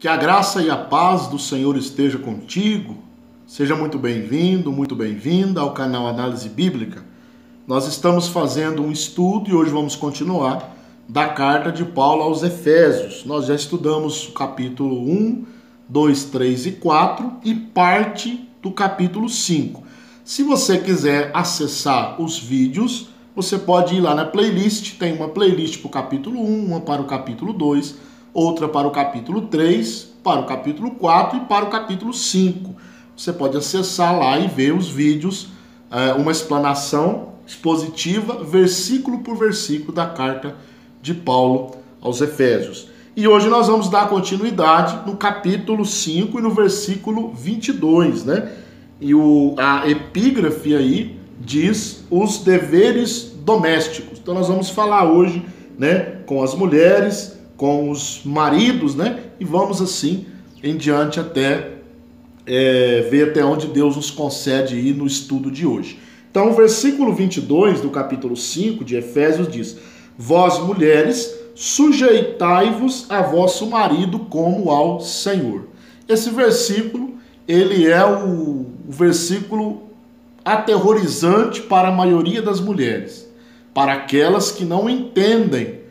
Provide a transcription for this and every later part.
Que a graça e a paz do Senhor esteja contigo. Seja muito bem-vindo, muito bem-vinda ao canal Análise Bíblica. Nós estamos fazendo um estudo e hoje vamos continuar da carta de Paulo aos Efésios. Nós já estudamos o capítulo 1, 2, 3 e 4 e parte do capítulo 5. Se você quiser acessar os vídeos, você pode ir lá na playlist. Tem uma playlist para o capítulo 1, uma para o capítulo 2, outra para o capítulo 3, para o capítulo 4 e para o capítulo 5. Você pode acessar lá e ver os vídeos, uma explanação expositiva, versículo por versículo da carta de Paulo aos Efésios. E hoje nós vamos dar continuidade no capítulo 5 e no versículo 22, né? E a epígrafe aí diz os deveres domésticos. Então nós vamos falar hoje, né, com as mulheres, com os maridos, né? E vamos assim em diante até ver até onde Deus nos concede ir no estudo de hoje. Então o versículo 22 do capítulo 5 de Efésios diz: Vós mulheres, sujeitai-vos a vosso marido como ao Senhor. Esse versículo, ele é o versículo aterrorizante para a maioria das mulheres, para aquelas que não entendem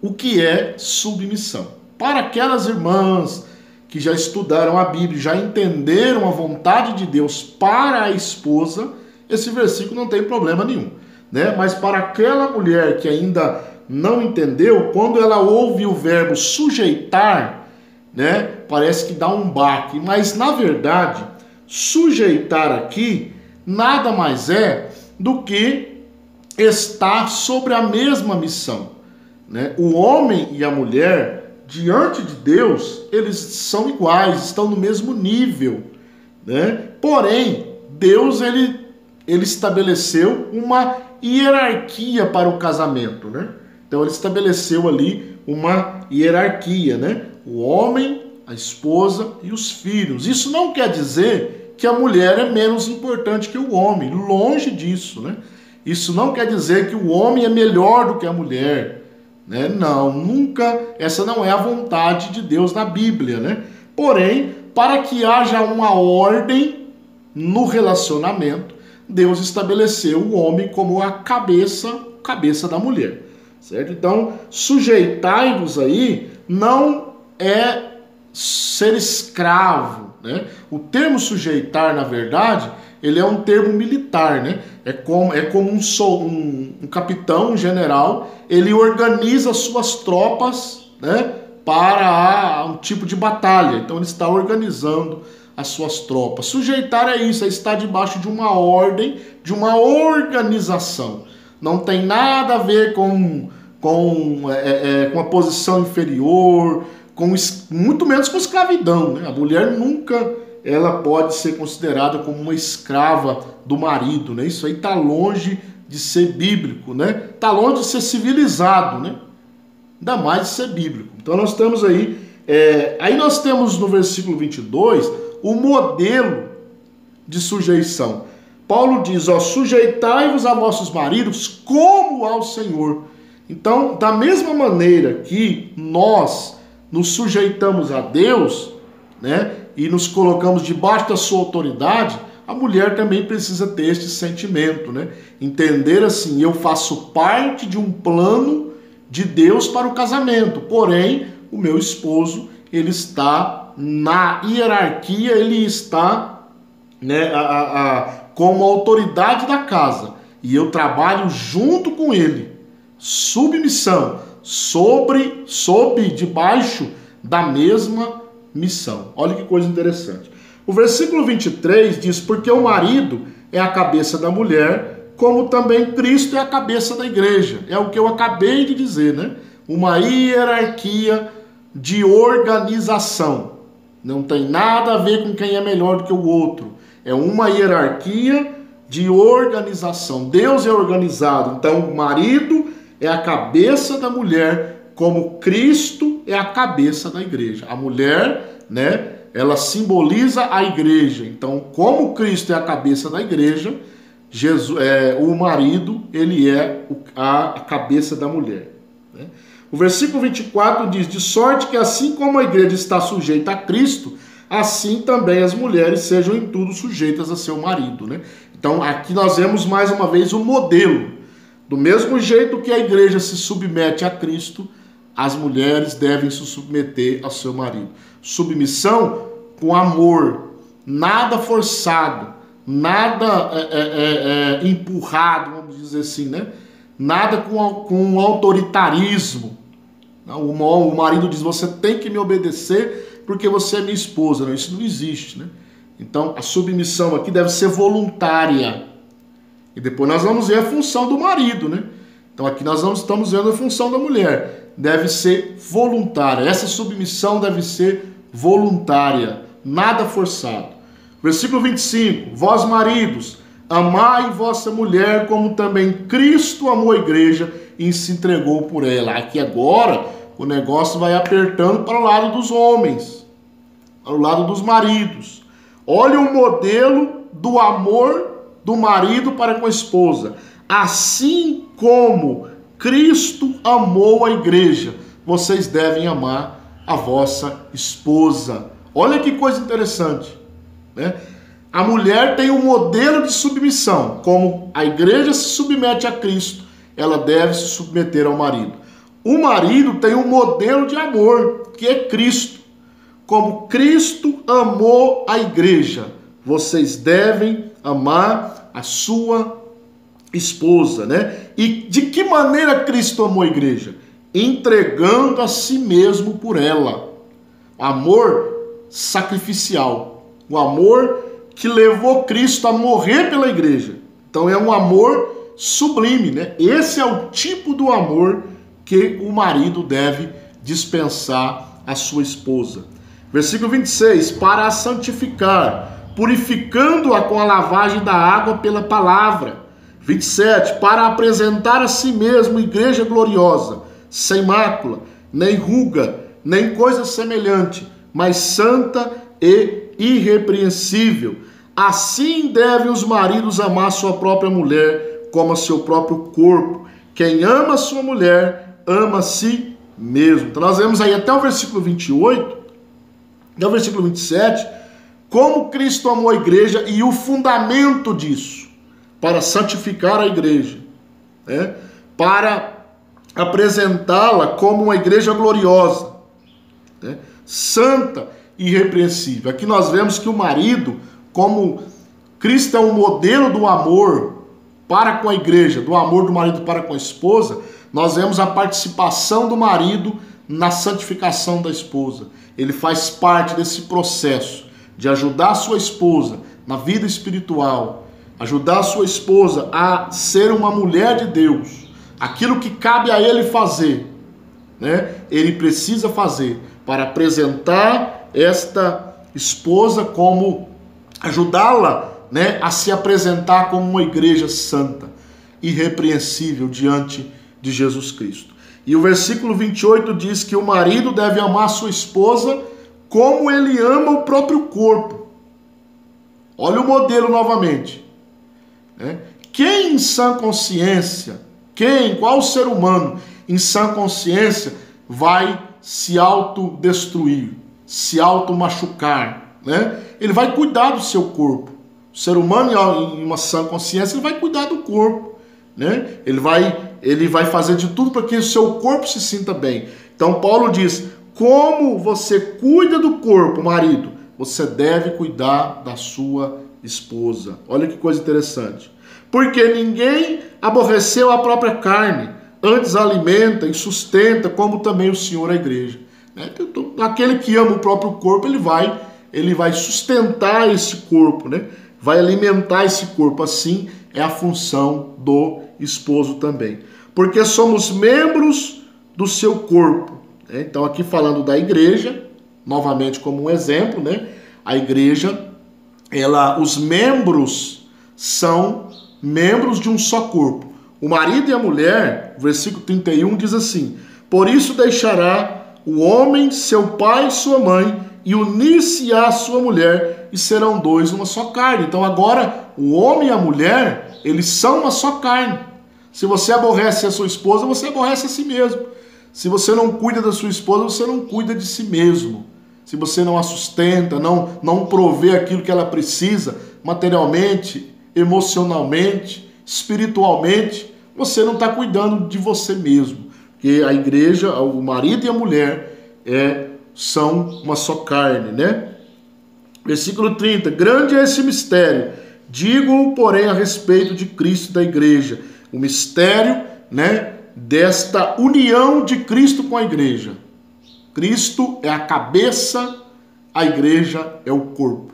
o que é submissão. Para aquelas irmãs que já estudaram a Bíblia, já entenderam a vontade de Deus para a esposa, esse versículo não tem problema nenhum, né? Mas para aquela mulher que ainda não entendeu, quando ela ouve o verbo sujeitar, né, parece que dá um baque. Mas na verdade, sujeitar aqui nada mais é do que estar sobre a mesma missão. O homem e a mulher, diante de Deus, eles são iguais, estão no mesmo nível, né? Porém, Deus ele estabeleceu uma hierarquia para o casamento, né? Então ele estabeleceu ali uma hierarquia, né? O homem, a esposa e os filhos. Isso não quer dizer que a mulher é menos importante que o homem, longe disso, né? Isso não quer dizer que o homem é melhor do que a mulher, né? Não, nunca, essa não é a vontade de Deus na Bíblia, né? Porém, para que haja uma ordem no relacionamento, Deus estabeleceu o homem como a cabeça da mulher, certo? Então, sujeitai-vos aí não é ser escravo, né? O termo sujeitar, na verdade, ele é um termo militar, né? É como um capitão, um general, ele organiza suas tropas, né, para um tipo de batalha. Então ele está organizando as suas tropas. Sujeitar é isso, é estar debaixo de uma ordem, de uma organização. Não tem nada a ver com uma posição inferior, muito menos com escravidão, né? A mulher nunca ela pode ser considerada como uma escrava do marido, né? Isso aí está longe de ser bíblico, né? Está longe de ser civilizado, né? Ainda mais de ser bíblico. Então nós temos aí, nós temos no versículo 22 o modelo de sujeição. Paulo diz, sujeitai-vos a vossos maridos como ao Senhor. Então, da mesma maneira que nós nos sujeitamos a Deus, né, e nos colocamos debaixo da sua autoridade, a mulher também precisa ter este sentimento, né? Entender assim, eu faço parte de um plano de Deus para o casamento, porém, o meu esposo, ele está na hierarquia, ele está, né, como autoridade da casa, e eu trabalho junto com ele, submissão, debaixo da mesma missão. Olha que coisa interessante. O versículo 23 diz, porque o marido é a cabeça da mulher, como também Cristo é a cabeça da igreja. É o que eu acabei de dizer, né? Uma hierarquia de organização. Não tem nada a ver com quem é melhor do que o outro. É uma hierarquia de organização. Deus é organizado. Então o marido é a cabeça da mulher, como Cristo é a cabeça da igreja. A mulher, né, ela simboliza a igreja. Então, como Cristo é a cabeça da igreja, o marido, ele é a cabeça da mulher, né? O versículo 24 diz: de sorte que assim como a igreja está sujeita a Cristo, assim também as mulheres sejam em tudo sujeitas a seu marido, né? Então aqui nós vemos mais uma vez o modelo. Do mesmo jeito que a igreja se submete a Cristo, as mulheres devem se submeter ao seu marido. Submissão com amor, nada forçado, nada empurrado, vamos dizer assim, né? Nada com autoritarismo. O marido diz: você tem que me obedecer porque você é minha esposa. Não, isso não existe, né? Então a submissão aqui deve ser voluntária. E depois nós vamos ver a função do marido, né? Então aqui nós estamos vendo a função da mulher. Deve ser voluntária. Essa submissão deve ser voluntária, nada forçado. Versículo 25: vós maridos, amai vossa mulher como também Cristo amou a igreja e se entregou por ela. Aqui agora o negócio vai apertando para o lado dos homens, para o lado dos maridos. Olha o modelo do amor do marido para com a esposa. Assim como Cristo amou a igreja, vocês devem amar a vossa esposa. Olha que coisa interessante, né? A mulher tem um modelo de submissão. Como a igreja se submete a Cristo, ela deve se submeter ao marido. O marido tem um modelo de amor, que é Cristo. Como Cristo amou a igreja, vocês devem amar a sua esposa, né? E de que maneira Cristo amou a igreja? Entregando a si mesmo por ela. Amor sacrificial. O amor que levou Cristo a morrer pela igreja. Então é um amor sublime, né? Esse é o tipo do amor que o marido deve dispensar à sua esposa. Versículo 26: para a santificar, purificando-a com a lavagem da água pela palavra. 27: para apresentar a si mesmo igreja gloriosa, sem mácula, nem ruga, nem coisa semelhante, mas santa e irrepreensível. Assim devem os maridos amar sua própria mulher como a seu próprio corpo. Quem ama a sua mulher, ama a si mesmo. Então nós vemos aí até o versículo 28, até o versículo 27, como Cristo amou a igreja e o fundamento disso, para santificar a igreja, né? Para apresentá-la como uma igreja gloriosa, né? Santa e irrepreensível. Aqui nós vemos que o marido, como Cristo é um modelo do amor para com a igreja, do amor do marido para com a esposa, nós vemos a participação do marido na santificação da esposa. Ele faz parte desse processo de ajudar a sua esposa na vida espiritual, ajudar a sua esposa a ser uma mulher de Deus. Aquilo que cabe a ele fazer, né? Ele precisa fazer para apresentar esta esposa como, ajudá-la, né, a se apresentar como uma igreja santa, irrepreensível diante de Jesus Cristo. E o versículo 28 diz que o marido deve amar a sua esposa como ele ama o próprio corpo. Olha o modelo novamente, né? Quem em sã consciência, qual ser humano em sã consciência vai se autodestruir, se automachucar, né? Ele vai cuidar do seu corpo. O ser humano em uma sã consciência, ele vai cuidar do corpo, né? Ele vai fazer de tudo para que o seu corpo se sinta bem. Então Paulo diz: como você cuida do corpo, marido, você deve cuidar da sua esposa. Olha que coisa interessante. Porque ninguém aborreceu a própria carne, antes a alimenta e sustenta, como também o Senhor a igreja. Aquele que ama o próprio corpo, ele vai sustentar esse corpo, né? Vai alimentar esse corpo. Assim é a função do esposo também. Porque somos membros do seu corpo. Né? Então aqui falando da igreja, novamente como um exemplo, né? A igreja, os membros são membros de um só corpo. O marido e a mulher, versículo 31 diz assim: por isso deixará o homem seu pai e sua mãe, e unir-se-á a sua mulher, e serão dois uma só carne. Então agora o homem e a mulher, eles são uma só carne. Se você aborrece a sua esposa, você aborrece a si mesmo. Se você não cuida da sua esposa, você não cuida de si mesmo. Se você não a sustenta, não provê aquilo que ela precisa, materialmente, emocionalmente, espiritualmente, você não está cuidando de você mesmo. Porque a igreja, o marido e a mulher são uma só carne, né? Versículo 30. Grande é esse mistério. Digo, porém, a respeito de Cristo e da igreja. O mistério, né, desta união de Cristo com a igreja. Cristo é a cabeça, a igreja é o corpo.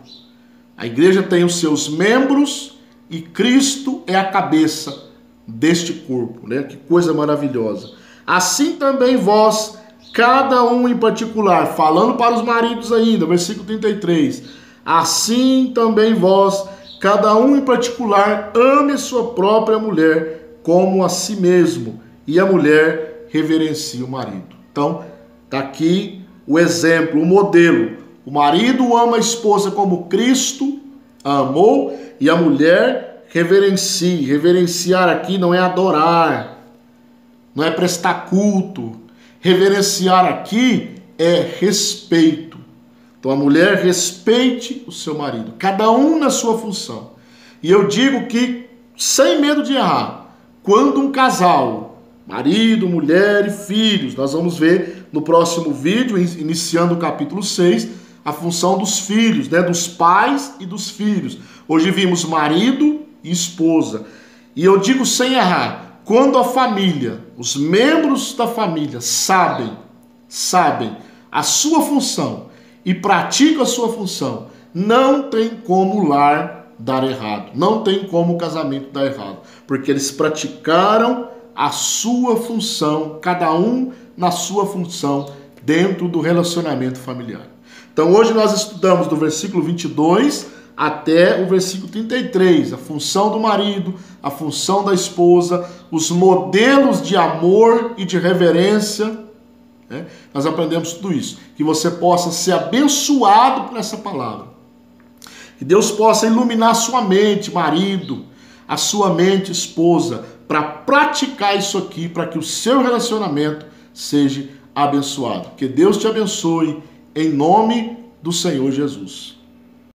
A igreja tem os seus membros e Cristo é a cabeça deste corpo, né? Que coisa maravilhosa. Assim também vós, cada um em particular, falando para os maridos ainda, versículo 33. Assim também vós, cada um em particular, ame a sua própria mulher como a si mesmo, e a mulher reverencia o marido. Então, está aqui o exemplo, o modelo. O marido ama a esposa como Cristo a amou, e a mulher reverencia. Reverenciar aqui não é adorar, não é prestar culto. Reverenciar aqui é respeito. Então a mulher respeite o seu marido, cada um na sua função. E eu digo que, sem medo de errar, quando um casal, marido, mulher e filhos, nós vamos ver no próximo vídeo, iniciando o capítulo 6, a função dos filhos, né? Dos pais e dos filhos. Hoje vimos marido e esposa. E eu digo sem errar, quando a família, os membros da família sabem a sua função e praticam a sua função, não tem como o lar dar errado, não tem como o casamento dar errado, porque eles praticaram a sua função, cada um na sua função, dentro do relacionamento familiar. Então hoje nós estudamos do versículo 22 até o versículo 33, a função do marido, a função da esposa, os modelos de amor e de reverência, né? Nós aprendemos tudo isso, que você possa ser abençoado por essa palavra, que Deus possa iluminar a sua mente, marido, a sua mente, esposa, para praticar isso aqui, para que o seu relacionamento seja abençoado. Que Deus te abençoe, em nome do Senhor Jesus.